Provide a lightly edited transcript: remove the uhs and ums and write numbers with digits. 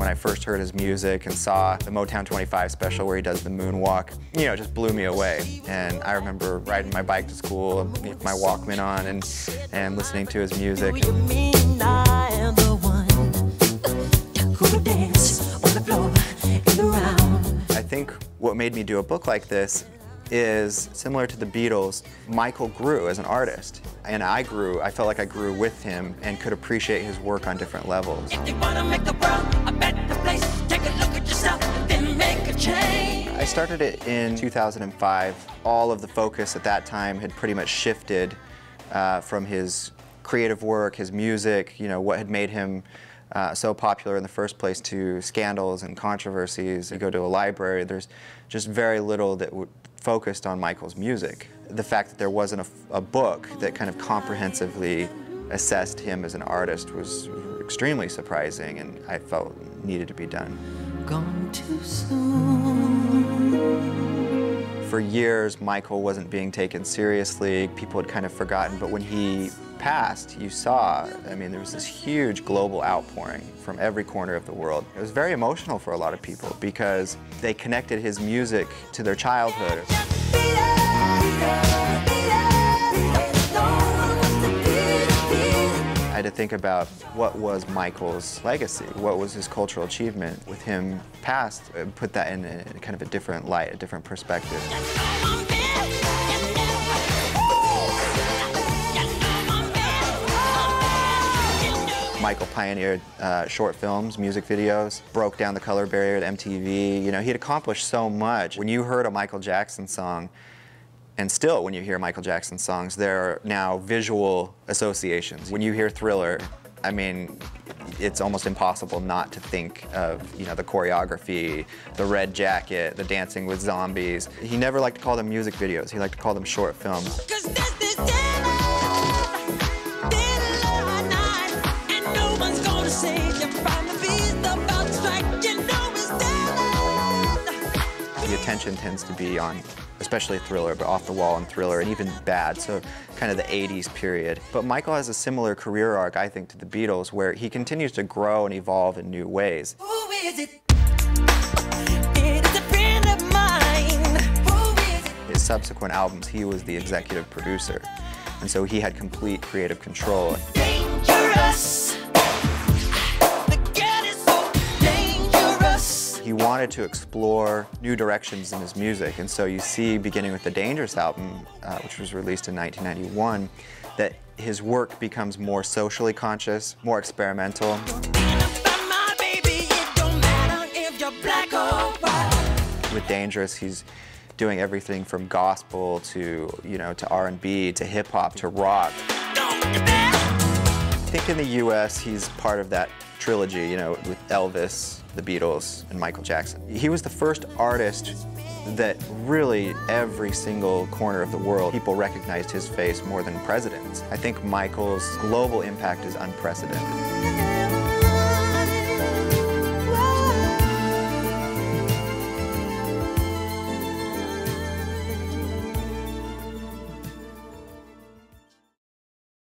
I first heard his music and saw the Motown 25 special where he does the moonwalk, you know, it just blew me away. And I remember riding my bike to school with my Walkman on and listening to his music. I think what made me do a book like this is similar to the Beatles. Michael grew as an artist, and I felt like I grew with him and could appreciate his work on different levels. If you wanna make the world a better place, take a look at yourself and then make a change. I started it in 2005. All of the focus at that time had pretty much shifted from his creative work, his music, you know, what had made him so popular in the first place, to scandals and controversies. You go to a library, there's just very little that focused on Michael's music. The fact that there wasn't a book that kind of comprehensively assessed him as an artist was extremely surprising, and I felt needed to be done. Gone too soon. For years, Michael wasn't being taken seriously. People had kind of forgotten, but when he passed, you saw, I mean, there was this huge global outpouring from every corner of the world. It was very emotional for a lot of people because they connected his music to their childhood. I had to think about what was Michael's legacy, what was his cultural achievement. With him passed, put that in kind of a different light, a different perspective. Michael pioneered short films, music videos, broke down the color barrier at MTV. You know, he had accomplished so much. When you heard a Michael Jackson song, and still when you hear Michael Jackson songs, there are now visual associations. When you hear Thriller, I mean, it's almost impossible not to think of, you know, the choreography, the red jacket, the dancing with zombies. He never liked to call them music videos. He liked to call them short films. The attention tends to be on, especially Thriller, but Off the Wall and Thriller, and even Bad, so kind of the 80s period. But Michael has a similar career arc, I think, to the Beatles, where he continues to grow and evolve in new ways. Who is it? It is a friend of mine. Who is it? His subsequent albums, he was the executive producer, and so he had complete creative control. Dangerous. He wanted to explore new directions in his music, and so you see, beginning with the Dangerous album, which was released in 1991, that his work becomes more socially conscious, more experimental. With Dangerous, he's doing everything from gospel to, you know, to R&B, to hip-hop, to rock. I think in the US, he's part of that trilogy, you know, with Elvis, the Beatles, and Michael Jackson. He was the first artist that really every single corner of the world, people recognized his face more than presidents. I think Michael's global impact is unprecedented.